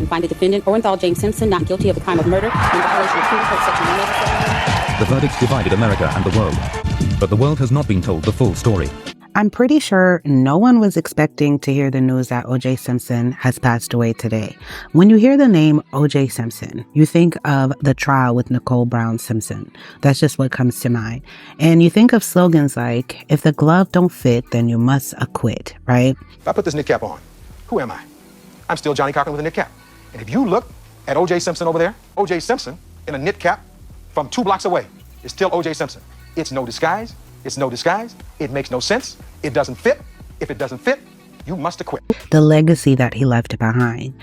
Convention find the defendant, Orenthal James Simpson, not guilty of the crime of murder in violation of Penal Code Section 187. The verdict divided America and the world, but the world has not been told the full story. I'm pretty sure no one was expecting to hear the news that O.J. Simpson has passed away today. When you hear the name O.J. Simpson, you think of the trial with Nicole Brown Simpson. That's just what comes to mind. And you think of slogans like, if the glove don't fit, then you must acquit, right? If I put this knit cap on, who am I? I'm still Johnny Cochran with a knit cap. And if you look at O.J. Simpson over there, O.J. Simpson in a knit cap from 2 blocks away is still O.J. Simpson. It's no disguise. It's no disguise. It makes no sense. It doesn't fit. If it doesn't fit, you must acquit. The legacy that he left behind.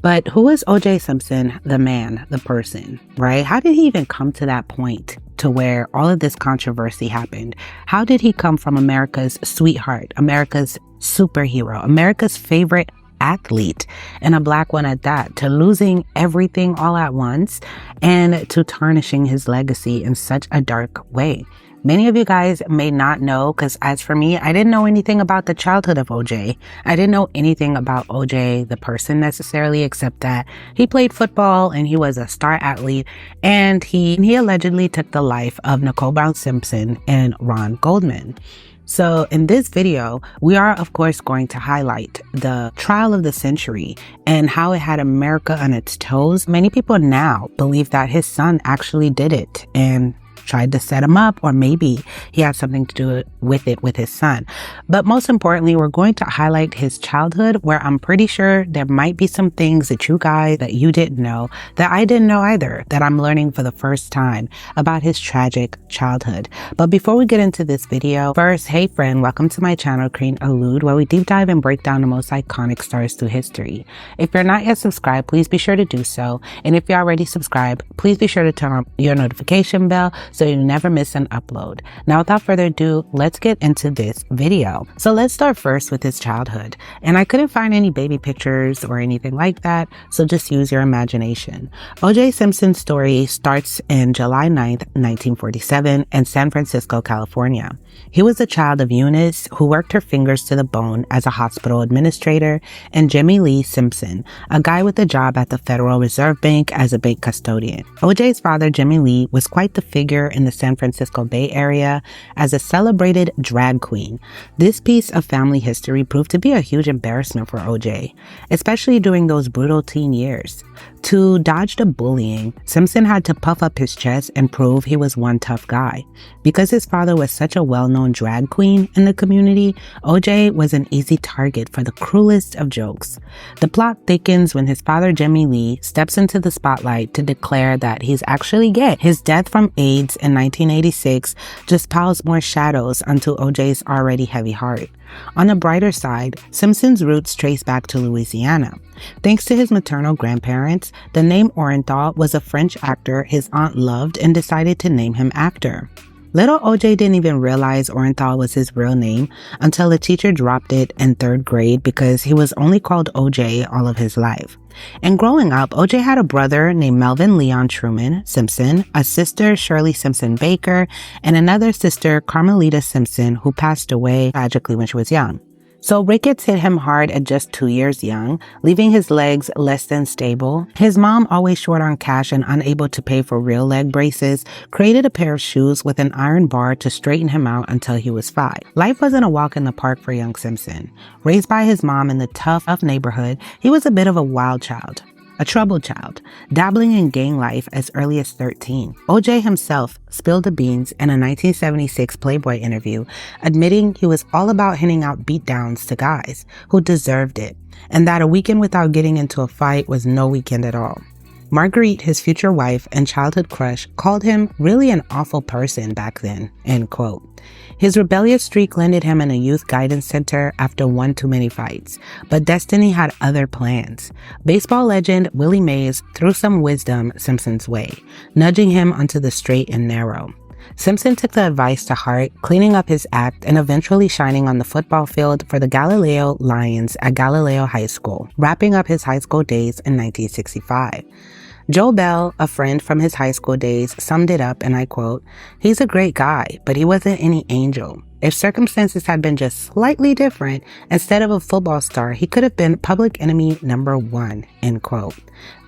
But who is O.J. Simpson, the man, the person, right? How did he even come to that point to where all of this controversy happened? How did he come from America's sweetheart, America's superhero, America's favorite athlete, and a black one at that, to losing everything all at once and to tarnishing his legacy in such a dark way? Many of you guys may not know, because as for me, I didn't know anything about the childhood of OJ. I didn't know anything about OJ, the person necessarily, except that he played football and he was a star athlete, and he allegedly took the life of Nicole Brown Simpson and Ron Goldman. So in this video, we are, of course, going to highlight the trial of the century and how it had America on its toes. Many people now believe that his son actually did it and tried to set him up, or maybe he had something to do with his son. But most importantly, we're going to highlight his childhood, where I'm pretty sure there might be some things that you didn't know, that I didn't know either, that I'm learning for the first time about his tragic childhood. But before we get into this video, first, hey friend, welcome to my channel, Crane Allude, where we deep dive and break down the most iconic stars through history. If you're not yet subscribed, please be sure to do so. And if you're already subscribed, please be sure to turn on your notification bell so you never miss an upload. Now, without further ado, let's get into this video. So let's start first with his childhood. And I couldn't find any baby pictures or anything like that, so just use your imagination. O.J. Simpson's story starts in July 9th, 1947 in San Francisco, California. He was the child of Eunice, who worked her fingers to the bone as a hospital administrator, and Jimmy Lee Simpson, a guy with a job at the Federal Reserve Bank as a bank custodian. O.J.'s father, Jimmy Lee, was quite the figure in the San Francisco Bay Area as a celebrated drag queen. This piece of family history proved to be a huge embarrassment for O.J., especially during those brutal teen years. To dodge the bullying, Simpson had to puff up his chest and prove he was one tough guy. Because his father was such a well-known drag queen in the community, O.J. was an easy target for the cruelest of jokes. The plot thickens when his father, Jimmy Lee, steps into the spotlight to declare that he's actually gay. His death from AIDS in 1986 just piles more shadows onto O.J.'s already heavy heart. On the brighter side, Simpson's roots trace back to Louisiana. Thanks to his maternal grandparents, the name Orenthal was a French actor his aunt loved and decided to name him after. Little O.J. didn't even realize Orenthal was his real name until a teacher dropped it in 3rd grade because he was only called O.J. all of his life. And growing up, O.J. had a brother named Melvin Leon Truman Simpson, a sister, Shirley Simpson Baker, and another sister, Carmelita Simpson, who passed away tragically when she was young. So rickets hit him hard at just 2 years young, leaving his legs less than stable. His mom, always short on cash and unable to pay for real leg braces, created a pair of shoes with an iron bar to straighten him out until he was 5. Life wasn't a walk in the park for young Simpson. Raised by his mom in the tough neighborhood, he was a bit of a wild child. A troubled child, dabbling in gang life as early as 13. O.J. himself spilled the beans in a 1976 Playboy interview, admitting he was all about handing out beatdowns to guys who deserved it, and that a weekend without getting into a fight was no weekend at all. Marguerite, his future wife and childhood crush, called him really an awful person back then, end quote. His rebellious streak landed him in a youth guidance center after one too many fights, but destiny had other plans. Baseball legend Willie Mays threw some wisdom Simpson's way, nudging him onto the straight and narrow. Simpson took the advice to heart, cleaning up his act and eventually shining on the football field for the Galileo Lions at Galileo High School, wrapping up his high school days in 1965. Joe Bell, a friend from his high school days, summed it up, and I quote, "He's a great guy, but he wasn't any angel. If circumstances had been just slightly different, instead of a football star, he could have been public enemy number 1, end quote.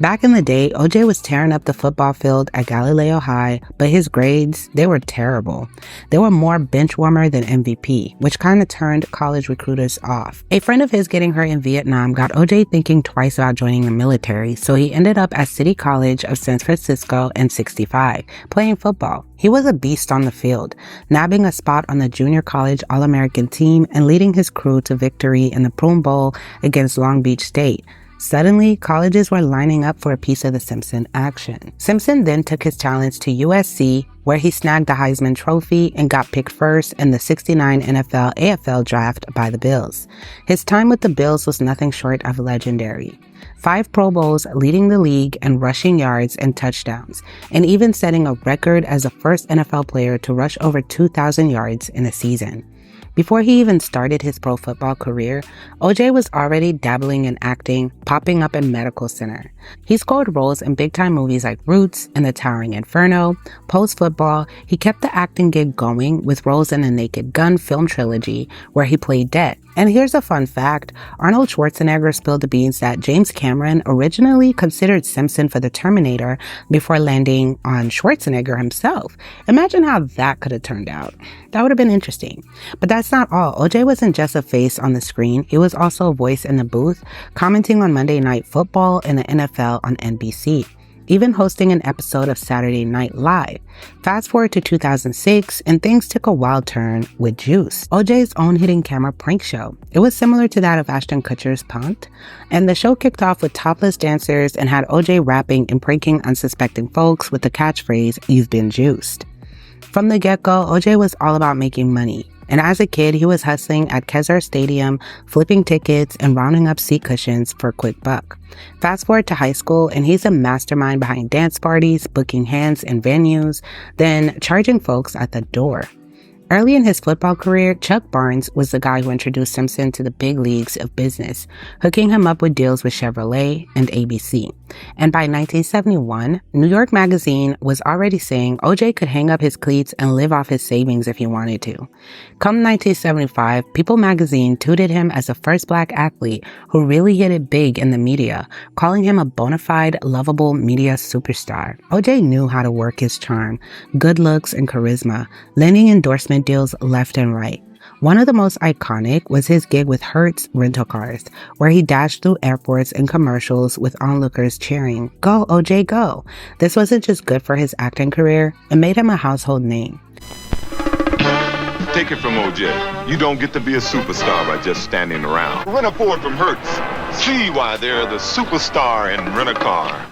Back in the day, OJ was tearing up the football field at Galileo High, but his grades, they were terrible. They were more bench warmer than MVP, which kind of turned college recruiters off. A friend of his getting hurt in Vietnam got OJ thinking twice about joining the military, so he ended up at City College of San Francisco in '65, playing football. He was a beast on the field, nabbing a spot on the junior college All-American team and leading his crew to victory in the Prune Bowl against Long Beach State. Suddenly, colleges were lining up for a piece of the Simpson action. Simpson then took his talents to USC, where he snagged the Heisman Trophy and got picked first in the '69 NFL-AFL draft by the Bills. His time with the Bills was nothing short of legendary. 5 Pro Bowls, leading the league in rushing yards and touchdowns, and even setting a record as the first NFL player to rush over 2,000 yards in a season. Before he even started his pro football career, OJ was already dabbling in acting, popping up in Medical Center. He scored roles in big-time movies like Roots and The Towering Inferno. Post-football, he kept the acting gig going with roles in the Naked Gun film trilogy, where he played Det. And here's a fun fact. Arnold Schwarzenegger spilled the beans that James Cameron originally considered Simpson for the Terminator before landing on Schwarzenegger himself. Imagine how that could have turned out. That would have been interesting. But that's not all. OJ wasn't just a face on the screen. He was also a voice in the booth, commenting on Monday Night Football and the NFL on NBC, even hosting an episode of Saturday Night Live. Fast forward to 2006, and things took a wild turn with Juice, OJ's own hidden camera prank show. It was similar to that of Ashton Kutcher's Punk'd, and the show kicked off with topless dancers and had OJ rapping and pranking unsuspecting folks with the catchphrase, "You've been juiced." From the get-go, OJ was all about making money. And as a kid, he was hustling at Kezar Stadium, flipping tickets and rounding up seat cushions for a quick buck. Fast forward to high school, and he's a mastermind behind dance parties, booking hands in venues, then charging folks at the door. Early in his football career, Chuck Barnes was the guy who introduced Simpson to the big leagues of business, hooking him up with deals with Chevrolet and ABC. And by 1971, New York Magazine was already saying OJ could hang up his cleats and live off his savings if he wanted to. Come 1975, People magazine touted him as the first black athlete who really hit it big in the media, calling him a bona fide, lovable media superstar. OJ knew how to work his charm, good looks, and charisma, landing endorsement deals left and right. One of the most iconic was his gig with Hertz rental cars, where he dashed through airports and commercials with onlookers cheering, "Go, OJ, go." This wasn't just good for his acting career, it made him a household name. Take it from OJ. You don't get to be a superstar by just standing around. Rent a Ford from Hertz. See why they're the superstar in rent-a-car.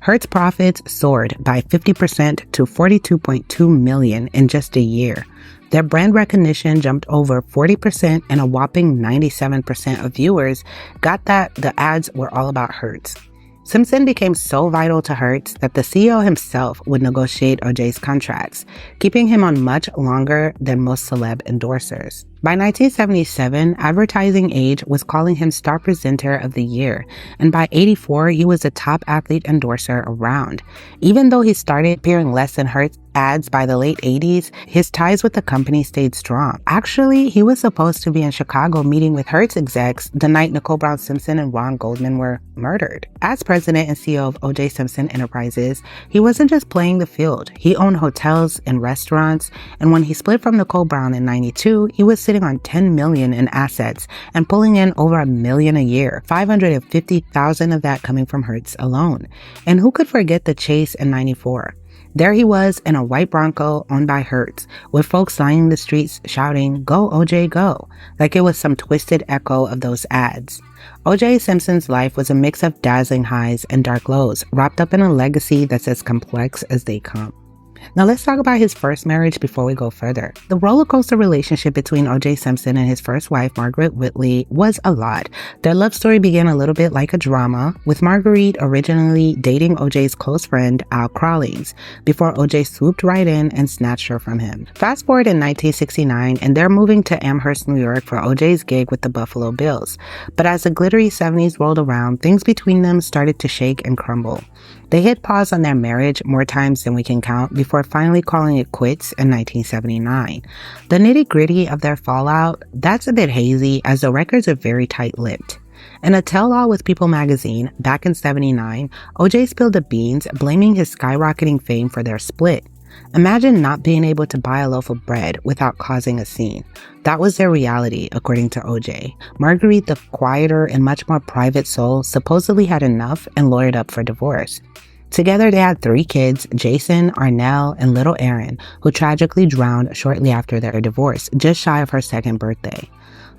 Hertz profits soared by 50% to $42.2 million in just a year. Their brand recognition jumped over 40%, and a whopping 97% of viewers got that the ads were all about Hertz. Simpson became so vital to Hertz that the CEO himself would negotiate OJ's contracts, keeping him on much longer than most celeb endorsers. By 1977, Advertising Age was calling him Star Presenter of the Year, and by '84, he was the top athlete endorser around. Even though he started appearing less in Hertz ads by the late '80s, his ties with the company stayed strong. Actually, he was supposed to be in Chicago meeting with Hertz execs the night Nicole Brown Simpson and Ron Goldman were murdered. As president and CEO of O.J. Simpson Enterprises, he wasn't just playing the field. He owned hotels and restaurants, and when he split from Nicole Brown in '92, he was sitting on $10 million in assets and pulling in over $1 million a year, $550,000 of that coming from Hertz alone. And who could forget the chase in '94? There he was in a white Bronco owned by Hertz, with folks lining the streets shouting, "Go, OJ, go," like it was some twisted echo of those ads. O.J. Simpson's life was a mix of dazzling highs and dark lows, wrapped up in a legacy that's as complex as they come. Now let's talk about his first marriage before we go further. The roller coaster relationship between O.J. Simpson and his first wife, Marguerite Whitley, was a lot. Their love story began a little bit like a drama, with Marguerite originally dating O.J.'s close friend, Al Crawlings, before O.J. swooped right in and snatched her from him. Fast forward in 1969, and they're moving to Amherst, New York for O.J.'s gig with the Buffalo Bills. But as the glittery 70s rolled around, things between them started to shake and crumble. They hit pause on their marriage more times than we can count before before finally calling it quits in 1979. The nitty-gritty of their fallout, that's a bit hazy as the records are very tight-lipped. In a tell-all with People magazine, back in '79, OJ spilled the beans, blaming his skyrocketing fame for their split. Imagine not being able to buy a loaf of bread without causing a scene. That was their reality, according to OJ. Marguerite, the quieter and much more private soul, supposedly had enough and lawyered up for divorce. Together, they had 3 kids, Jason, Arnell, and little Aaron, who tragically drowned shortly after their divorce, just shy of her 2nd birthday.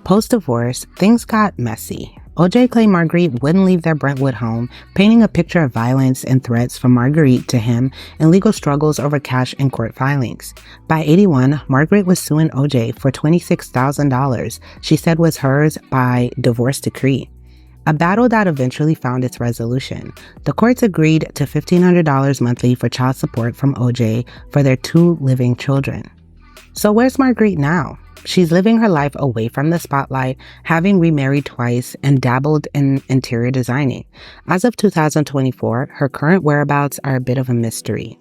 Post-divorce, things got messy. OJ claimed Marguerite wouldn't leave their Brentwood home, painting a picture of violence and threats from Marguerite to him and legal struggles over cash and court filings. By '81, Marguerite was suing OJ for $26,000 she said was hers by divorce decree. A battle that eventually found its resolution. The courts agreed to $1,500 monthly for child support from OJ for their 2 living children. So where's Marguerite now? She's living her life away from the spotlight, having remarried twice and dabbled in interior designing. As of 2024, her current whereabouts are a bit of a mystery.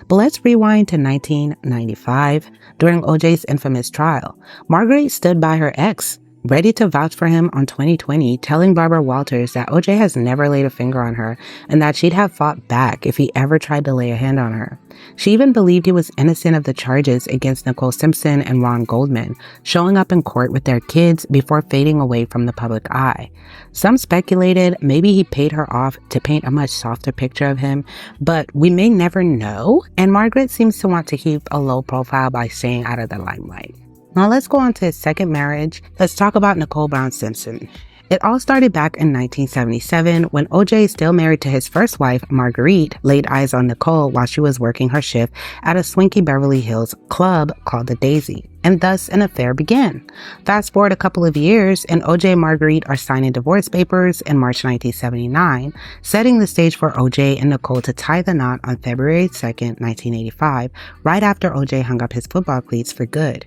But let's rewind to 1995, during OJ's infamous trial. Marguerite stood by her ex, ready to vouch for him on 2020, telling Barbara Walters that OJ has never laid a finger on her and that she'd have fought back if he ever tried to lay a hand on her. She even believed he was innocent of the charges against Nicole Simpson and Ron Goldman, showing up in court with their kids before fading away from the public eye. Some speculated maybe he paid her off to paint a much softer picture of him, but we may never know, and Margaret seems to want to keep a low profile by staying out of the limelight. Now let's go on to his 2nd marriage. Let's talk about Nicole Brown Simpson. It all started back in 1977 when OJ, still married to his first wife, Marguerite, laid eyes on Nicole while she was working her shift at a swanky Beverly Hills club called the Daisy, and thus an affair began. Fast forward a couple of years, and OJ and Marguerite are signing divorce papers in March 1979, setting the stage for OJ and Nicole to tie the knot on February 2nd, 1985, right after OJ hung up his football cleats for good.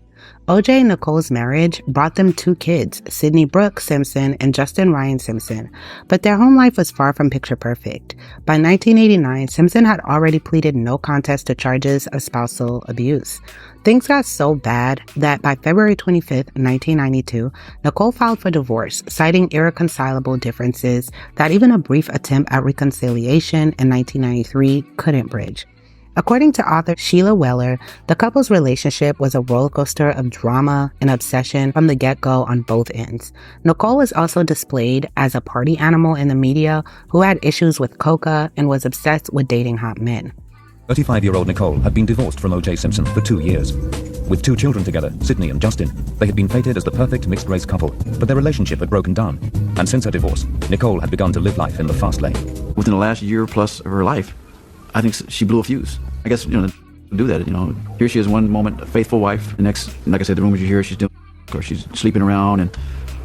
OJ and Nicole's marriage brought them 2 kids, Sydney Brooke Simpson and Justin Ryan Simpson, but their home life was far from picture perfect. By 1989, Simpson had already pleaded no contest to charges of spousal abuse. Things got so bad that by February 25, 1992, Nicole filed for divorce, citing irreconcilable differences that even a brief attempt at reconciliation in 1993 couldn't bridge. According to author Sheila Weller, the couple's relationship was a roller coaster of drama and obsession from the get-go on both ends. Nicole was also displayed as a party animal in the media who had issues with coca and was obsessed with dating hot men. 35-year-old Nicole had been divorced from O.J. Simpson for 2 years. With 2 children together, Sydney and Justin, they had been fated as the perfect mixed-race couple, but their relationship had broken down. And since her divorce, Nicole had begun to live life in the fast lane. Within the last year plus of her life, I think she blew a fuse. I guess, to do that, here she is one moment, a faithful wife. The next, like I said, the rumors you hear, she's doing, or she's sleeping around, and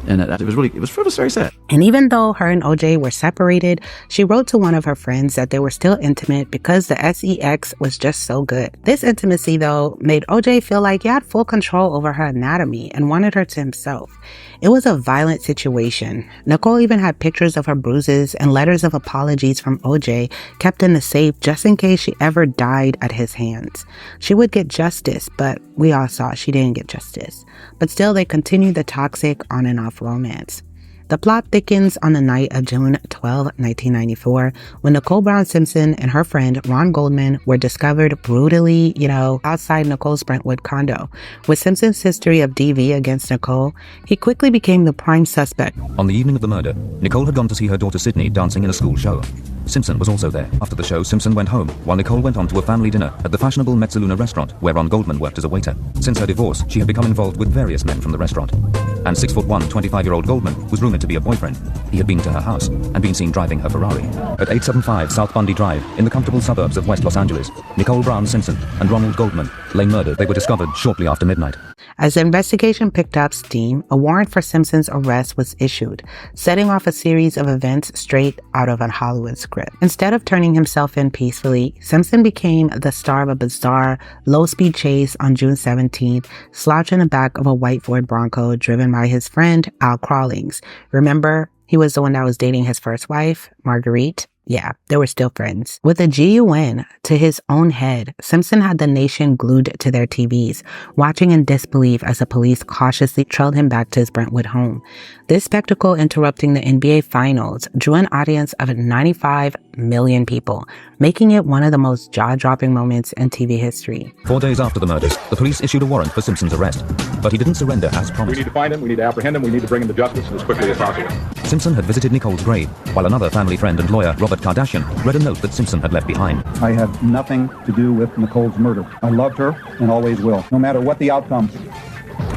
it was very sad. And even though her and OJ were separated, she wrote to one of her friends that they were still intimate because the sex was just so good. This intimacy, though, made OJ feel like he had full control over her anatomy and wanted her to himself. It was a violent situation. Nicole even had pictures of her bruises and letters of apologies from OJ kept in the safe just in case she ever died at his hands. She would get justice, but we all saw she didn't get justice. But still, they continued the toxic on and off romance. The plot thickens on the night of June 12, 1994, when Nicole Brown Simpson and her friend Ron Goldman were discovered brutally, outside Nicole's Brentwood condo. With Simpson's history of DV against Nicole, he quickly became the prime suspect. On the evening of the murder, Nicole had gone to see her daughter Sydney dancing in a school show. Simpson was also there. After the show, Simpson went home, while Nicole went on to a family dinner at the fashionable Mezzaluna restaurant, where Ron Goldman worked as a waiter. Since her divorce, she had become involved with various men from the restaurant. And 6'1", 25-year-old Goldman was rumored to be a boyfriend. He had been to her house and been seen driving her Ferrari. At 875 South Bundy Drive, in the comfortable suburbs of West Los Angeles, Nicole Brown Simpson and Ronald Goldman lay murdered. They were discovered shortly after midnight. As the investigation picked up steam, a warrant for Simpson's arrest was issued, setting off a series of events straight out of a Hollywood script. Instead of turning himself in peacefully, Simpson became the star of a bizarre, low-speed chase on June 17th, slouched in the back of a white Ford Bronco driven by his friend Al Crawlings. Remember, he was the one that was dating his first wife, Marguerite. Yeah, they were still friends. With a GUN to his own head, Simpson had the nation glued to their TVs, watching in disbelief as the police cautiously trailed him back to his Brentwood home. This spectacle interrupting the NBA Finals drew an audience of 95 million people, making it one of the most jaw-dropping moments in TV history. 4 days after the murders, the police issued a warrant for Simpson's arrest, but he didn't surrender as We promised. need to find him, we need to apprehend him, we need to bring him to justice as quickly as possible. Simpson had visited Nicole's grave, while another family friend and lawyer, Robert Kardashian, read a note that Simpson had left behind. I had nothing to do with Nicole's murder. I loved her and always will. No matter what the outcome,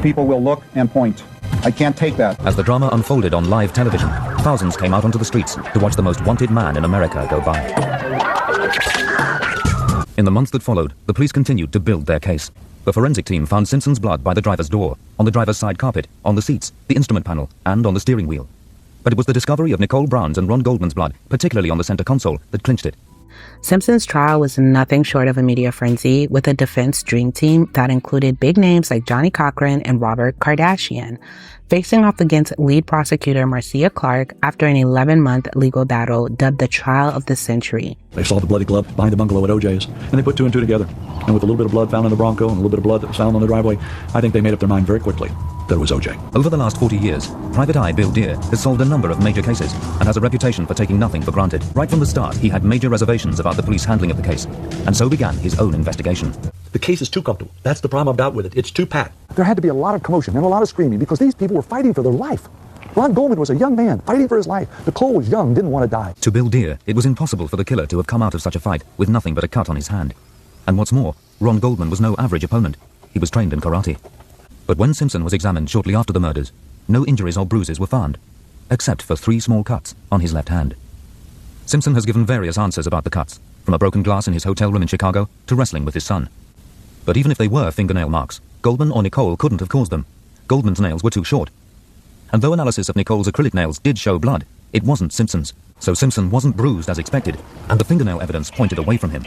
people will look and point. I can't take that. As the drama unfolded on live television, thousands came out onto the streets to watch the most wanted man in America go by. In the months that followed, the police continued to build their case. The forensic team found Simpson's blood by the driver's door, on the driver's side carpet, on the seats, the instrument panel, and on the steering wheel. But it was the discovery of Nicole Brown's and Ron Goldman's blood, particularly on the center console, that clinched it. Simpson's trial was nothing short of a media frenzy, with a defense dream team that included big names like Johnny Cochran and Robert Kardashian, facing off against lead prosecutor Marcia Clark after an 11-month legal battle dubbed the trial of the century. They saw the bloody glove behind the bungalow at OJ's, and they put two and two together. And with a little bit of blood found in the Bronco and a little bit of blood that was found on the driveway, I think they made up their mind very quickly that it was OJ. Over the last 40 years, Private Eye Bill Deere has solved a number of major cases and has a reputation for taking nothing for granted. Right from the start, he had major reservations about the police handling of the case, and so began his own investigation. The case is too comfortable. That's the problem I've got with it. It's too pat. There had to be a lot of commotion and a lot of screaming because these people were fighting for their life. Ron Goldman was a young man fighting for his life. Nicole was young, didn't want to die. To Bill Deere, it was impossible for the killer to have come out of such a fight with nothing but a cut on his hand. And what's more, Ron Goldman was no average opponent. He was trained in karate. But when Simpson was examined shortly after the murders, no injuries or bruises were found, except for 3 small cuts on his left hand. Simpson has given various answers about the cuts, from a broken glass in his hotel room in Chicago to wrestling with his son. But even if they were fingernail marks, Goldman or Nicole couldn't have caused them. Goldman's nails were too short. And though analysis of Nicole's acrylic nails did show blood, it wasn't Simpson's. So Simpson wasn't bruised as expected, and the fingernail evidence pointed away from him.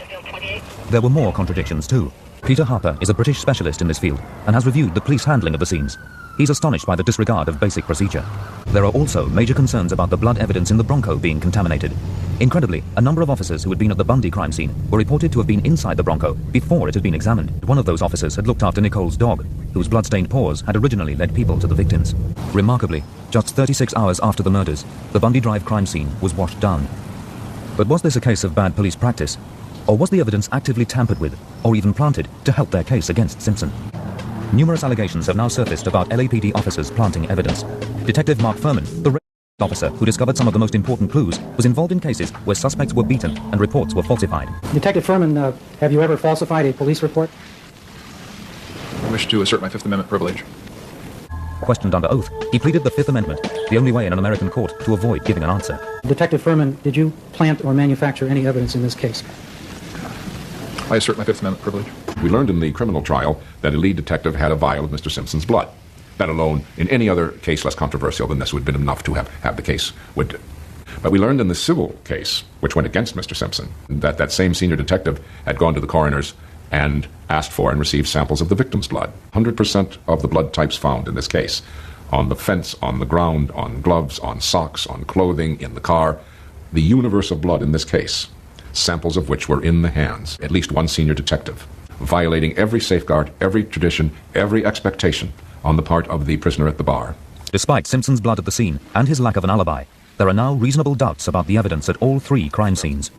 There were more contradictions too. Peter Harper is a British specialist in this field and has reviewed the police handling of the scenes. He's astonished by the disregard of basic procedure. There are also major concerns about the blood evidence in the Bronco being contaminated. Incredibly, a number of officers who had been at the Bundy crime scene were reported to have been inside the Bronco before it had been examined. One of those officers had looked after Nicole's dog, whose blood-stained paws had originally led people to the victims. Remarkably, just 36 hours after the murders, the Bundy Drive crime scene was washed down. But was this a case of bad police practice? Or was the evidence actively tampered with, or even planted, to help their case against Simpson? Numerous allegations have now surfaced about LAPD officers planting evidence. Detective Mark Furman, the officer who discovered some of the most important clues, was involved in cases where suspects were beaten and reports were falsified. Detective Furman, have you ever falsified a police report? I wish to assert my Fifth Amendment privilege. Questioned under oath, he pleaded the Fifth Amendment, the only way in an American court to avoid giving an answer. Detective Furman, did you plant or manufacture any evidence in this case? I assert my Fifth Amendment privilege. We learned in the criminal trial that a lead detective had a vial of Mr. Simpson's blood. That alone, in any other case less controversial than this, would have been enough to have the case. But we learned in the civil case, which went against Mr. Simpson, that that same senior detective had gone to the coroners and asked for and received samples of the victim's blood. 100% of the blood types found in this case, on the fence, on the ground, on gloves, on socks, on clothing, in the car, the universe of blood in this case, samples of which were in the hands, at least one senior detective, violating every safeguard, every tradition, every expectation on the part of the prisoner at the bar. Despite Simpson's blood at the scene and his lack of an alibi, there are now reasonable doubts about the evidence at all 3 crime scenes.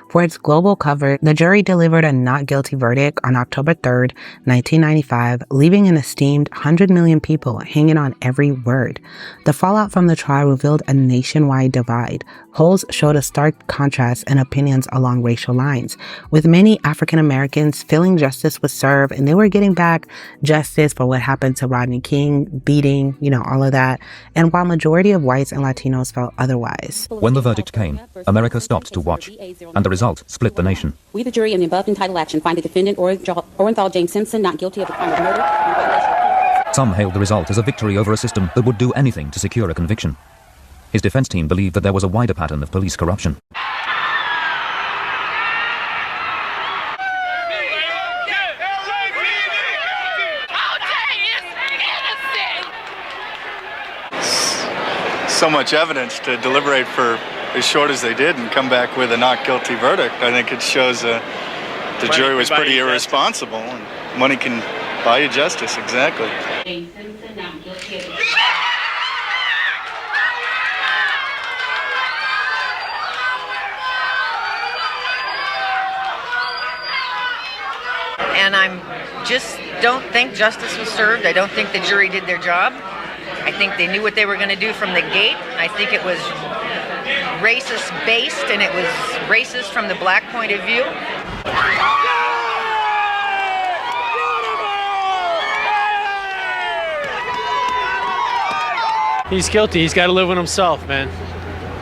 For its global cover, the jury delivered a not guilty verdict on October 3rd, 1995, leaving an esteemed 100 million people hanging on every word. The fallout from the trial revealed a nationwide divide. Polls showed a stark contrast in opinions along racial lines, with many African Americans feeling justice was served and they were getting back justice for what happened to Rodney King, beating, all of that, and while majority of whites and Latinos felt otherwise. When the verdict came, America stopped to watch, and the result split the nation. We, the jury, in the above entitled action, find the defendant, Orenthal James Simpson, not guilty of the crime of murder. Some hailed the result as a victory over a system that would do anything to secure a conviction. His defense team believed that there was a wider pattern of police corruption. So much evidence to deliberate for as short as they did and come back with a not guilty verdict, I think it shows the jury was pretty irresponsible. And money can buy you justice, exactly. Simpson not guilty of And I'm just don't think justice was served. I don't think the jury did their job. I think they knew what they were going to do from the gate. I think it was racist based, and it was racist from the black point of view. He's guilty. He's got to live with himself, man.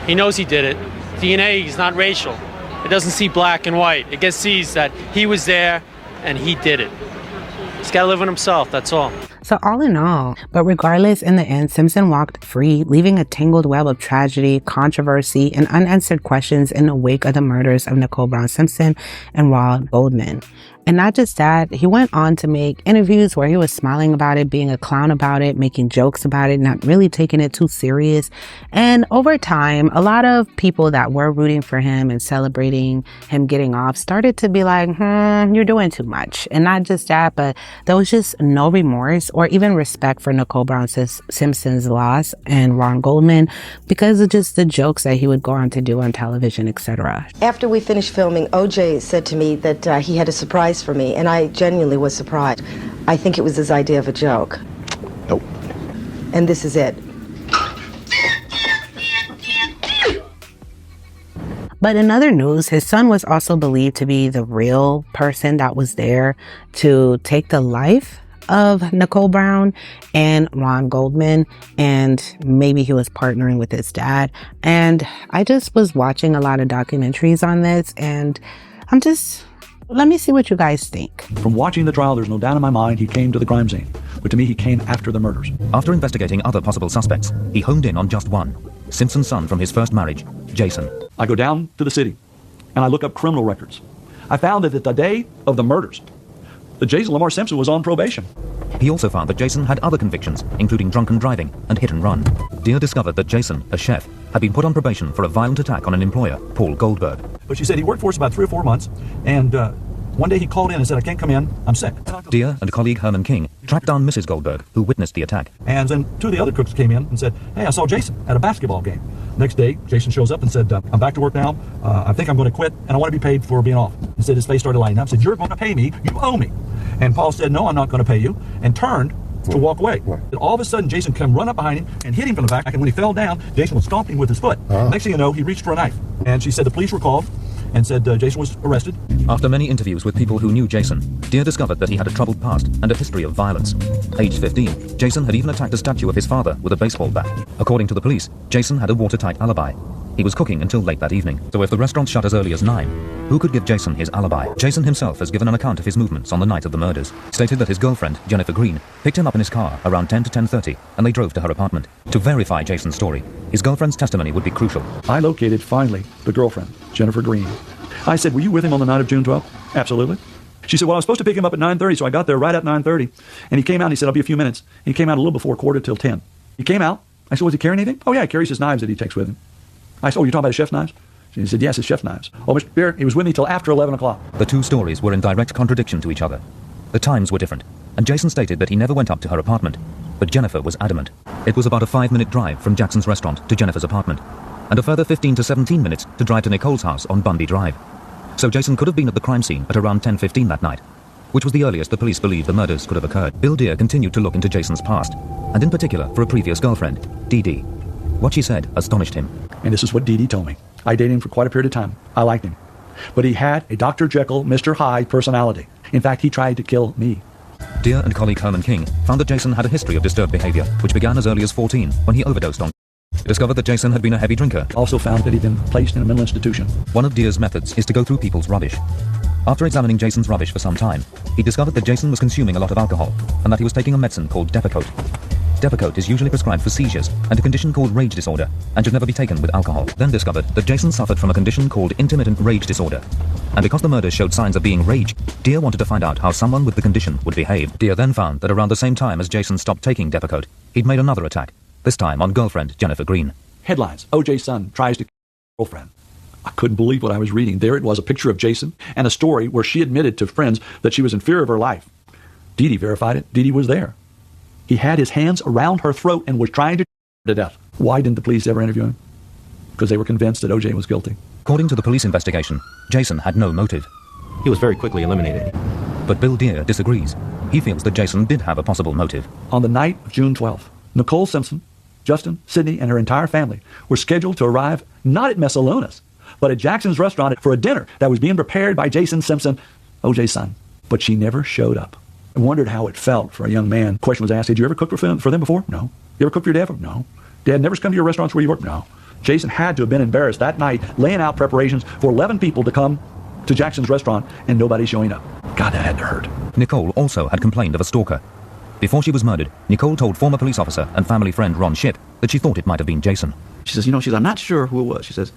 He knows he did it. DNA is not racial. It doesn't see black and white. It just sees that he was there and he did it. He's got to live with himself, that's all. So all in all, but regardless, in the end, Simpson walked free, leaving a tangled web of tragedy, controversy, and unanswered questions in the wake of the murders of Nicole Brown Simpson and Ron Goldman. And not just that, he went on to make interviews where he was smiling about it, being a clown about it, making jokes about it, not really taking it too serious. And over time, a lot of people that were rooting for him and celebrating him getting off started to be like, you're doing too much. And not just that, but there was just no remorse or even respect for Nicole Brown Simpson's loss and Ron Goldman because of just the jokes that he would go on to do on television, etc. After we finished filming, OJ said to me that he had a surprise for me, and I genuinely was surprised. I think it was his idea of a joke. Nope. And this is it. But in other news, his son was also believed to be the real person that was there to take the life of Nicole Brown and Ron Goldman, and maybe he was partnering with his dad. And I just was watching a lot of documentaries on this, and let me see what you guys think. From watching the trial, there's no doubt in my mind he came to the crime scene. But to me, he came after the murders. After investigating other possible suspects, he honed in on just one, Simpson's son from his first marriage, Jason. I go down to the city, and I look up criminal records. I found that at the day of the murders, that Jason Lamar Simpson was on probation. He also found that Jason had other convictions, including drunken driving and hit and run. Dear discovered that Jason, a chef, had been put on probation for a violent attack on an employer, Paul Goldberg. But she said he worked for us about 3 or 4 months, and one day he called in and said, I can't come in, I'm sick. Dear and colleague Herman King tracked down Mrs. Goldberg, who witnessed the attack. And then 2 of the other cooks came in and said, hey, I saw Jason at a basketball game. Next day, Jason shows up and said, I'm back to work now. I think I'm going to quit, and I want to be paid for being off. He said his face started lighting up. Said, you're going to pay me. You owe me. And Paul said, no, I'm not going to pay you, and turned to walk away. And all of a sudden, Jason came run up behind him and hit him from the back. And when he fell down, Jason was stomping with his foot. Next thing you know, he reached for a knife. And she said the police were called and said Jason was arrested. After many interviews with people who knew Jason, Dear discovered that he had a troubled past and a history of violence. Aged 15, Jason had even attacked a statue of his father with a baseball bat. According to the police, Jason had a watertight alibi. He was cooking until late that evening, so if the restaurant shut as early as 9, who could give Jason his alibi? Jason himself has given an account of his movements on the night of the murders, stated that his girlfriend, Jennifer Green, picked him up in his car around 10 to 10:30, and they drove to her apartment. To verify Jason's story, his girlfriend's testimony would be crucial. I located, finally, the girlfriend, Jennifer Green. I said, were you with him on the night of June 12th? Absolutely. She said, well, I was supposed to pick him up at 9:30, so I got there right at 9:30, and he came out and he said, I'll be a few minutes. And he came out a little before 9:45. He came out. I said, was he carrying anything? Oh, yeah, he carries his knives that he takes with him. I said, oh, you're talking about his chef's knives? She said, yes, his chef's knives. Oh, Mr. Beer, he was with me till after 11 o'clock. The two stories were in direct contradiction to each other. The times were different, and Jason stated that he never went up to her apartment, but Jennifer was adamant. It was about a 5-minute drive from Jackson's restaurant to Jennifer's apartment, and a further 15 to 17 minutes to drive to Nicole's house on Bundy Drive. So Jason could have been at the crime scene at around 10:15 that night, which was the earliest the police believed the murders could have occurred. Bill Dear continued to look into Jason's past, and in particular for a previous girlfriend, Dee Dee. What she said astonished him. And this is what Dee Dee told me. I dated him for quite a period of time. I liked him. But he had a Dr. Jekyll, Mr. Hyde personality. In fact, he tried to kill me. Dear and colleague Herman King found that Jason had a history of disturbed behavior, which began as early as 14 when he overdosed on. Discovered that Jason had been a heavy drinker. Also found that he'd been placed in a mental institution. One of Dear's methods is to go through people's rubbish. After examining Jason's rubbish for some time, he discovered that Jason was consuming a lot of alcohol and that he was taking a medicine called Depakote. Depakote is usually prescribed for seizures and a condition called rage disorder and should never be taken with alcohol. Then discovered that Jason suffered from a condition called intermittent rage disorder. And because the murders showed signs of being rage, Dear wanted to find out how someone with the condition would behave. Dear then found that around the same time as Jason stopped taking Depakote, he'd made another attack, this time on girlfriend Jennifer Green. Headlines, O.J.'s son tries to girlfriend. I couldn't believe what I was reading. There it was, a picture of Jason and a story where she admitted to friends that she was in fear of her life. Dee Dee verified it. Dee Dee was there. He had his hands around her throat and was trying to death. Why didn't the police ever interview him? Because they were convinced that O.J. was guilty. According to the police investigation, Jason had no motive. He was very quickly eliminated. But Bill Deere disagrees. He feels that Jason did have a possible motive. On the night of June 12th, Nicole Simpson, Justin, Sydney, and her entire family were scheduled to arrive not at Messalunas, but at Jackson's restaurant for a dinner that was being prepared by Jason Simpson, O.J.'s son. But she never showed up. I wondered how it felt for a young man. The question was asked, did you ever cook for them before? No. You ever cook for your dad? No. Dad never come to your restaurants where you work? No. Jason had to have been embarrassed that night, laying out preparations for 11 people to come to Jackson's restaurant and nobody showing up. God, that had to hurt. Nicole also had complained of a stalker. Before she was murdered, Nicole told former police officer and family friend Ron Shipp that she thought it might have been Jason. She says, I'm not sure who it was. She says,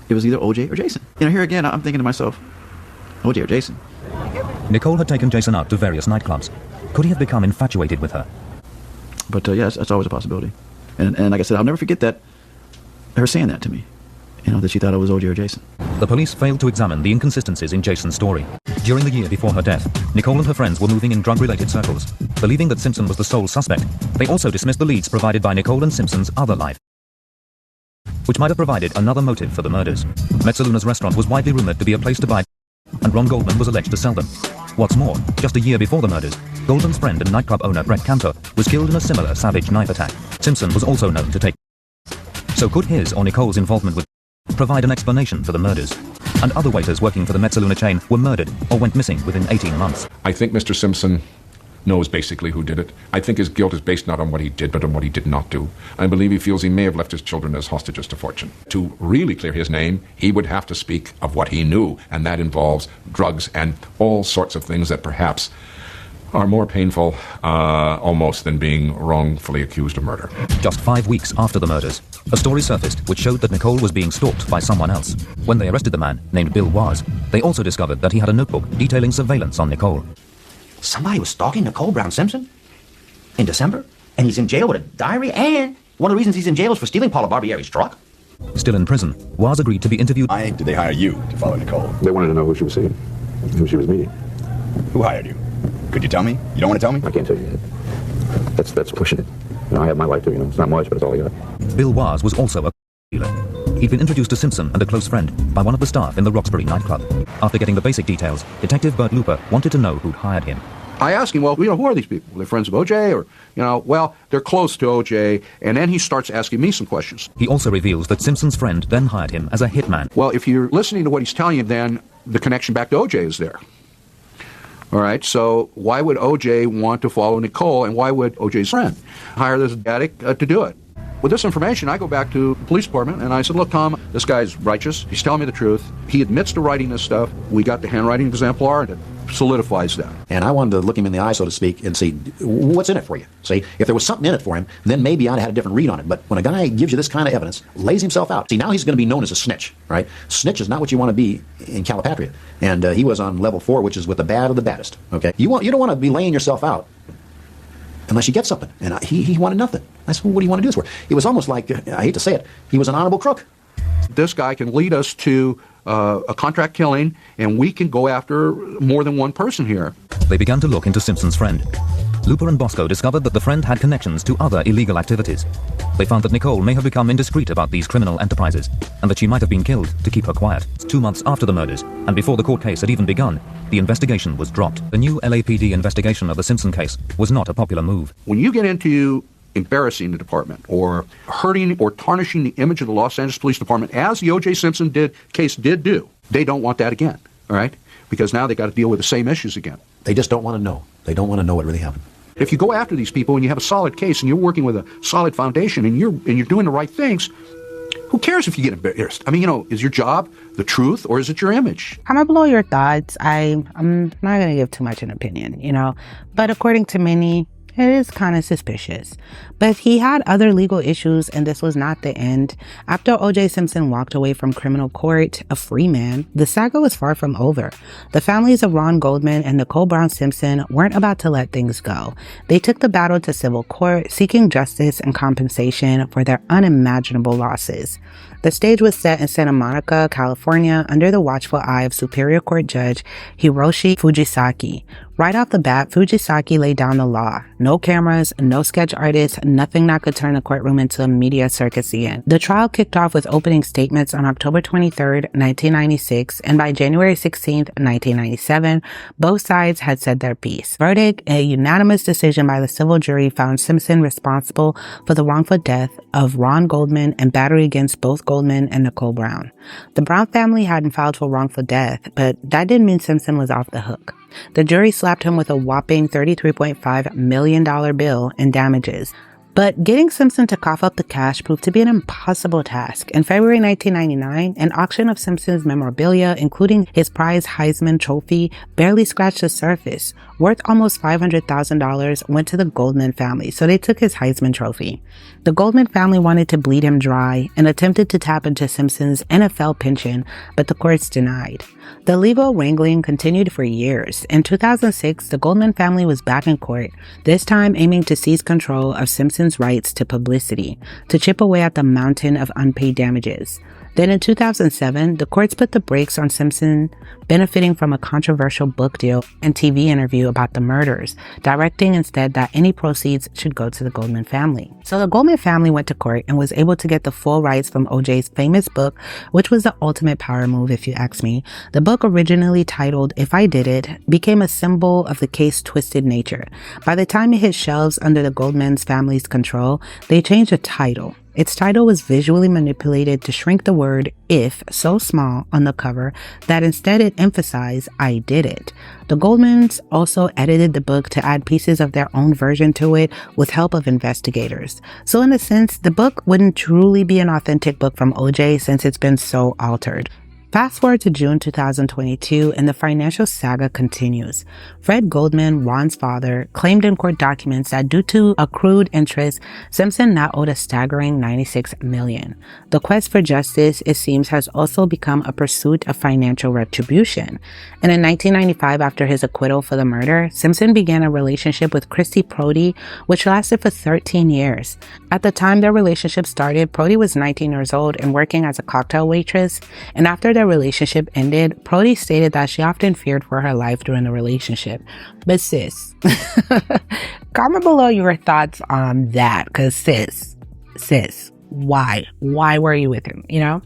it was either O.J. or Jason. Here again, I'm thinking to myself, O.J. or Jason. Nicole had taken Jason out to various nightclubs. Could he have become infatuated with her? But yes, that's always a possibility. And like I said, I'll never forget that, her saying that to me. That she thought it was O.J. or Jason. The police failed to examine the inconsistencies in Jason's story. During the year before her death, Nicole and her friends were moving in drug-related circles. Believing that Simpson was the sole suspect, they also dismissed the leads provided by Nicole and Simpson's other life, which might have provided another motive for the murders. Mezzaluna's restaurant was widely rumored to be a place to buy, and Ron Goldman was alleged to sell them. What's more, just a year before the murders, Goldman's friend and nightclub owner Brett Cantor was killed in a similar savage knife attack. Simpson was also known to take. So could his or Nicole's involvement with provide an explanation for the murders? And other waiters working for the Mezzaluna chain were murdered or went missing within 18 months. I think Mr. Simpson knows basically who did it. I think his guilt is based not on what he did, but on what he did not do. I believe he feels he may have left his children as hostages to fortune. To really clear his name, he would have to speak of what he knew, and that involves drugs and all sorts of things that perhaps are more painful almost than being wrongfully accused of murder. Just 5 weeks after the murders, a story surfaced which showed that Nicole was being stalked by someone else. When they arrested the man, named Bill Waz, they also discovered that he had a notebook detailing surveillance on Nicole. Somebody was stalking Nicole Brown Simpson in December, and he's in jail with a diary, and one of the reasons he's in jail is for stealing Paula Barbieri's truck. Still in prison, Waz agreed to be interviewed. Why did they hire you to follow Nicole? They wanted to know who she was seeing, who she was meeting. Who hired you? Could you tell me? You don't want to tell me? I can't tell you yet. That's pushing it. I have my life too, it's not much, but it's all I got. Bill Waz was also a dealer. He'd been introduced to Simpson and a close friend by one of the staff in the Roxbury nightclub. After getting the basic details, Detective Bert Looper wanted to know who'd hired him. I asked him, well, who are these people? Are they friends of O.J. or, well, they're close to O.J. And then he starts asking me some questions. He also reveals that Simpson's friend then hired him as a hitman. Well, if you're listening to what he's telling you, then the connection back to O.J. is there. All right, so why would O.J. want to follow Nicole, and why would O.J.'s friend hire this addict to do it? With this information, I go back to the police department, and I said, look, Tom, this guy's righteous. He's telling me the truth. He admits to writing this stuff. We got the handwriting exemplar, and it solidifies that. And I wanted to look him in the eye, so to speak, and see, what's in it for you? See, if there was something in it for him, then maybe I'd have had a different read on it. But when a guy gives you this kind of evidence, lays himself out, see, now he's going to be known as a snitch, right? Snitch is not what you want to be in Calipatria. And he was on level 4, which is with the bad of the baddest, okay? You don't want to be laying yourself out unless you get something. And he wanted nothing. That's what do you want to do this for? It was almost like, I hate to say it, he was an honorable crook. This guy can lead us to a contract killing, and we can go after more than one person here. They began to look into Simpson's friend. Looper and Bosco discovered that the friend had connections to other illegal activities. They found that Nicole may have become indiscreet about these criminal enterprises, and that she might have been killed to keep her quiet. 2 months after the murders, and before the court case had even begun, the investigation was dropped. The new LAPD investigation of the Simpson case was not a popular move. When you get into embarrassing the department or hurting or tarnishing the image of the Los Angeles Police Department, as the O.J. Simpson case did do, they don't want that again, all right? Because now they got to deal with the same issues again. They just don't want to know. They don't want to know what really happened. If you go after these people and you have a solid case and you're working with a solid foundation and you're doing the right things, who cares if you get embarrassed? I mean, is your job the truth or is it your image? Comment below your thoughts. I'm not going to give too much an opinion, but according to many, it is kind of suspicious. But he had other legal issues, and this was not the end. After O.J. Simpson walked away from criminal court, a free man, the saga was far from over. The families of Ron Goldman and Nicole Brown Simpson weren't about to let things go. They took the battle to civil court, seeking justice and compensation for their unimaginable losses. The stage was set in Santa Monica, California, under the watchful eye of Superior Court Judge Hiroshi Fujisaki. Right off the bat, Fujisaki laid down the law. No cameras, no sketch artists, nothing that could turn the courtroom into a media circus again. The trial kicked off with opening statements on October 23, 1996, and by January 16, 1997, both sides had said their piece. Verdict: a unanimous decision by the civil jury found Simpson responsible for the wrongful death of Ron Goldman and battery against both Goldman and Nicole Brown. The Brown family hadn't filed for wrongful death, but that didn't mean Simpson was off the hook. The jury slapped him with a whopping $33.5 million bill in damages. But getting Simpson to cough up the cash proved to be an impossible task. In February 1999, an auction of Simpson's memorabilia, including his prized Heisman Trophy, barely scratched the surface. Worth almost $500,000, went to the Goldman family, so they took his Heisman Trophy. The Goldman family wanted to bleed him dry and attempted to tap into Simpson's NFL pension, but the courts denied. The legal wrangling continued for years. In 2006, the Goldman family was back in court, this time aiming to seize control of Simpson's rights to publicity, to chip away at the mountain of unpaid damages. Then in 2007, the courts put the brakes on Simpson benefiting from a controversial book deal and TV interview about the murders, directing instead that any proceeds should go to the Goldman family. So the Goldman family went to court and was able to get the full rights from OJ's famous book, which was the ultimate power move if you ask me. The book, originally titled If I Did It, became a symbol of the case's twisted nature. By the time it hit shelves under the Goldman's family's control, they changed the title. Its title was visually manipulated to shrink the word "if" so small on the cover that instead it emphasized "I did it." The Goldmans also edited the book to add pieces of their own version to it with help of investigators. So in a sense, the book wouldn't truly be an authentic book from OJ since it's been so altered. Fast forward to June 2022 and the financial saga continues. Fred Goldman, Ron's father, claimed in court documents that due to accrued interest, Simpson now owed a staggering $96 million. The quest for justice, it seems, has also become a pursuit of financial retribution. And in 1995, after his acquittal for the murder, Simpson began a relationship with Christy Prody, which lasted for 13 years. At the time their relationship started, Prody was 19 years old and working as a cocktail waitress, and after their relationship ended, Prody stated that she often feared for her life during the relationship. But sis, comment below your thoughts on that, because sis, why were you with him, you know?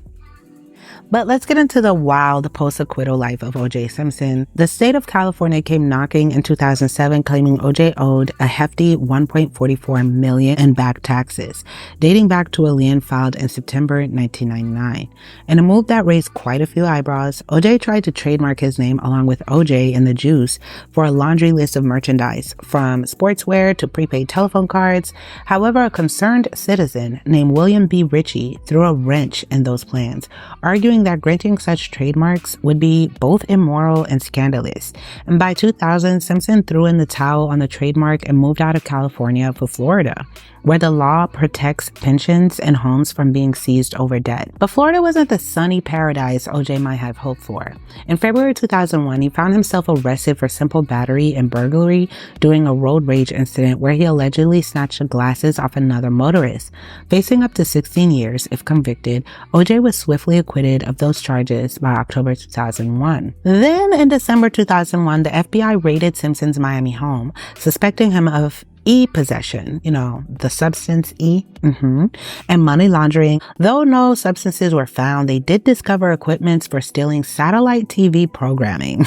But let's get into the wild post-acquittal life of O.J. Simpson. The state of California came knocking in 2007, claiming O.J. owed a hefty $1.44 million in back taxes, dating back to a lien filed in September 1999. In a move that raised quite a few eyebrows, O.J. tried to trademark his name along with O.J. and the Juice for a laundry list of merchandise, from sportswear to prepaid telephone cards. However, a concerned citizen named William B. Ritchie threw a wrench in those plans, arguing that granting such trademarks would be both immoral and scandalous. And by 2000, Simpson threw in the towel on the trademark and moved out of California for Florida, where the law protects pensions and homes from being seized over debt. But Florida wasn't the sunny paradise OJ might have hoped for. In February 2001, he found himself arrested for simple battery and burglary during a road rage incident where he allegedly snatched the glasses off another motorist. Facing up to 16 years if convicted, OJ was swiftly acquitted of those charges by October 2001. Then in December 2001, the FBI raided Simpson's Miami home, suspecting him of possession, the substance and money laundering. Though no substances were found, they did discover equipment for stealing satellite TV programming.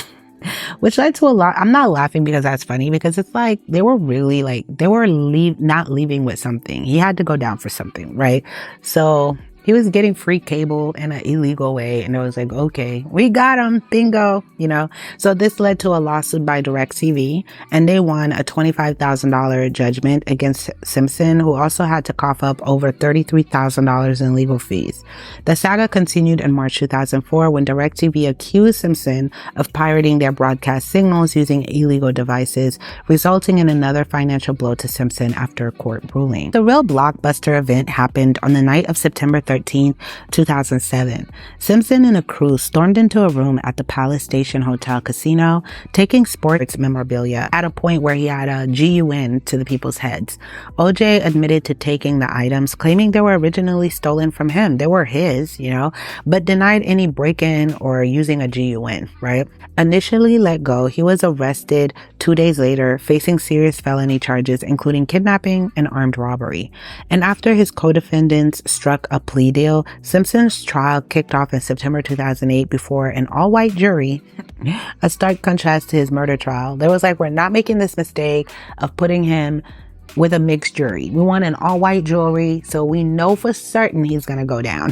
Which led to a lot. I'm not laughing because that's funny, because it's like they were really not leaving with something. He had to go down for something, right? So he was getting free cable in an illegal way, and it was like, okay, we got him, bingo, So this led to a lawsuit by DirecTV, and they won a $25,000 judgment against Simpson, who also had to cough up over $33,000 in legal fees. The saga continued in March 2004 when DirecTV accused Simpson of pirating their broadcast signals using illegal devices, resulting in another financial blow to Simpson after a court ruling. The real blockbuster event happened on the night of September 13th, 2007. Simpson and a crew stormed into a room at the Palace Station Hotel Casino, taking sports memorabilia at a point where he had a GUN to the people's heads. OJ admitted to taking the items, claiming they were originally stolen from him. They were were his, but denied any break-in or using a GUN, right? Initially let go, he was arrested 2 days later, facing serious felony charges, including kidnapping and armed robbery. And after his co-defendants struck a plea deal, Simpson's trial kicked off in September 2008 before an all-white jury, a stark contrast to his murder trial. They was like, we're not making this mistake of putting him with a mixed jury. We want an all-white jury, so we know for certain he's gonna go down.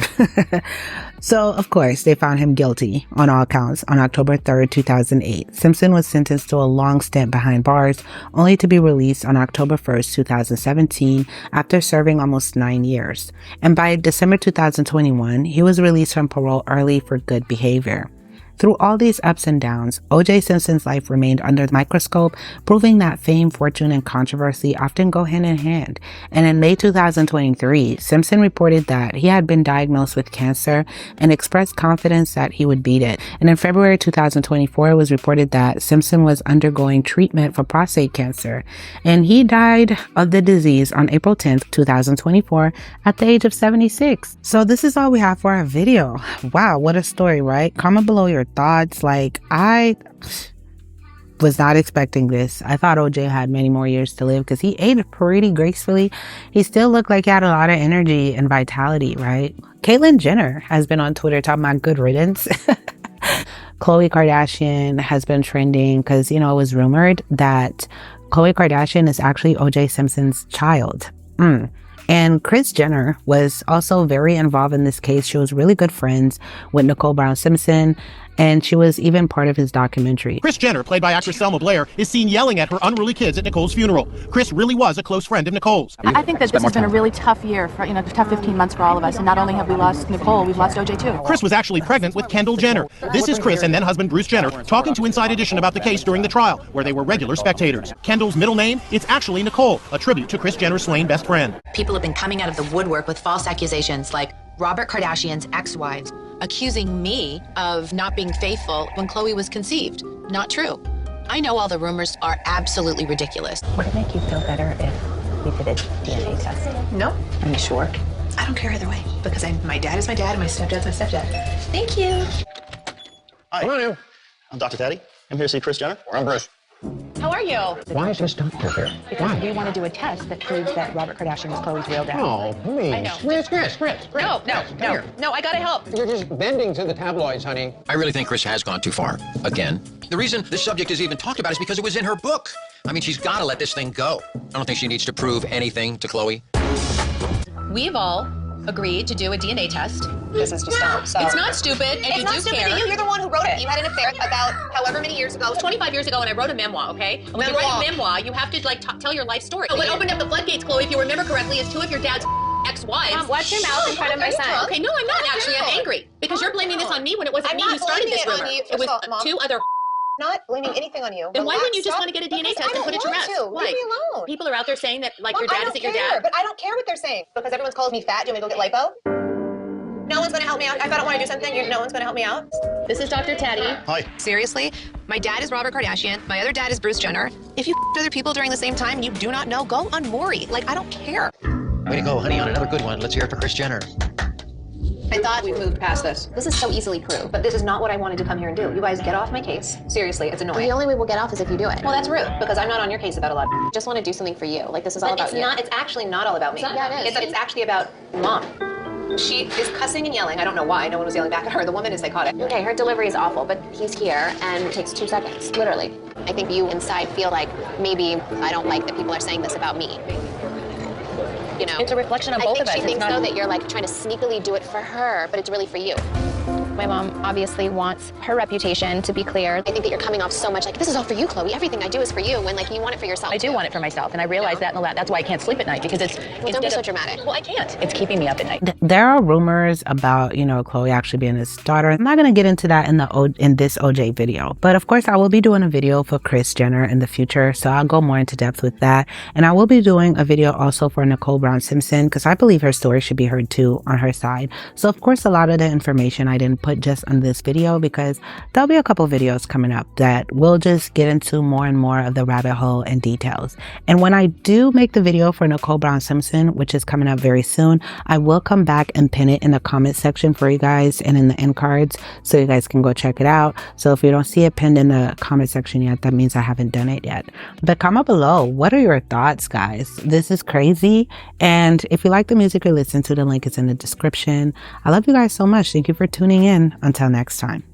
So, of course, they found him guilty on all counts on October 3rd, 2008. Simpson was sentenced to a long stint behind bars, only to be released on October 1st, 2017, after serving almost 9 years. And by December 2021, he was released from parole early for good behavior. Through all these ups and downs, O.J. Simpson's life remained under the microscope, proving that fame, fortune, and controversy often go hand in hand. And in May 2023, Simpson reported that he had been diagnosed with cancer and expressed confidence that he would beat it. And in February 2024, it was reported that Simpson was undergoing treatment for prostate cancer, and he died of the disease on April 10th, 2024, at the age of 76. So this is all we have for our video. Wow, what a story, right? Comment below your thoughts. I was not expecting this. I thought OJ had many more years to live because he aged pretty gracefully. He still looked like he had a lot of energy and vitality, right? Caitlyn Jenner has been on Twitter talking about good riddance. Khloe Kardashian has been trending because, it was rumored that Khloe Kardashian is actually OJ Simpson's child. And Kris Jenner was also very involved in this case. She was really good friends with Nicole Brown Simpson, and she was even part of his documentary. Kris Jenner, played by actress Selma Blair, is seen yelling at her unruly kids at Nicole's funeral. Kris really was a close friend of Nicole's. I think that this has been a really tough year, for tough 15 months for all of us. And not only have we lost Nicole, we've lost OJ too. Kris was actually pregnant with Kendall Jenner. This is Kris and then husband Bruce Jenner talking to Inside Edition about the case during the trial, where they were regular spectators. Kendall's middle name, it's actually Nicole, a tribute to Kris Jenner's slain best friend. People have been coming out of the woodwork with false accusations like Robert Kardashian's ex-wives accusing me of not being faithful when Khloe was conceived. Not true. I know all the rumors are absolutely ridiculous. Would it make you feel better if we did a DNA test? No. Are you sure? I don't care either way, because my dad is my dad and my stepdad's my stepdad. Thank you. Hi. Hello. I'm Dr. Taddy. I'm here to see Kris Jenner. I'm Bruce. How are you? Why is this doctor here? Because we want to do a test that proves that Robert Kardashian is Khloe's real dad. Oh, please. I know. Chris. No, I gotta help. You're just bending to the tabloids, honey. I really think Kris has gone too far. Again. The reason this subject is even talked about is because it was in her book. I mean, she's got to let this thing go. I don't think she needs to prove anything to Khloe. We've all agreed to do a DNA test. This is just dumb. So. It's not stupid, and it's you not do stupid care. to you. You're the one who wrote it. You had an affair about however many years ago. It was 25 years ago, and I wrote a memoir, okay? And when you write a memoir, you have to, tell your life story. What opened up the floodgates, Khloe, if you remember correctly, is two of your dad's ex-wives. Mom, watch your mouth in front of my son. Okay, no, I'm not actually. I'm angry. Because you're blaming this on me when it wasn't me who started this rumor. It was two other not blaming anything on you. Then why wouldn't you just want to get a DNA test and put it to rest? Why? Leave me alone. People are out there saying that, Mom, your dad isn't your dad. But I don't care what they're saying. Because everyone's calling me fat. Do you want me to go get lipo? No one's going to help me out. If I don't want to do something, no one's going to help me out. This is Dr. Taddy. Hi. Seriously, my dad is Robert Kardashian. My other dad is Bruce Jenner. If you other people during the same time and you do not know, go on Maury. I don't care. Way to go, honey, on another good one. Let's hear it for Kris Jenner. I thought we've moved past this. This is so easily proved, but this is not what I wanted to come here and do. You guys get off my case. Seriously, it's annoying. The only way we'll get off is if you do it. Well, that's rude, because I'm not on your case about a lot. I just want to do something for you. This is all about you. It's actually not all about me. Yeah, it is. It's actually about Mom. She is cussing and yelling. I don't know why. No one was yelling back at her. The woman is psychotic. Okay, her delivery is awful, but he's here, and it takes 2 seconds, literally. I think you inside feel like maybe I don't like that people are saying this about me. It's a reflection of both of us. I think she thinks, though, that you're trying to sneakily do it for her, but it's really for you. My mom obviously wants her reputation to be clear. I think that you're coming off so much this is all for you, Khloe. Everything I do is for you, when you want it for yourself. I do want it for myself, and I realize that, and that's why I can't sleep at night, because it's... Well, don't be so dramatic. Well, I can't. It's keeping me up at night. There are rumors about, Khloe actually being his daughter. I'm not going to get into that in this OJ video. But of course, I will be doing a video for Kris Jenner in the future. So I'll go more into depth with that. And I will be doing a video also for Nicole Brown Simpson, because I believe her story should be heard too on her side. So of course, a lot of the information I didn't put put just on this video, because there'll be a couple videos coming up that will just get into more and more of the rabbit hole and details. And when I do make the video for Nicole Brown Simpson, which is coming up very soon, I will come back and pin it in the comment section for you guys and in the end cards, so you guys can go check it out. So if you don't see it pinned in the comment section yet, that means I haven't done it yet. But comment below, what are your thoughts, guys? This is crazy. And if you like the music you're listening to, the link is in the description. I love you guys so much. Thank you for tuning in. Until next time.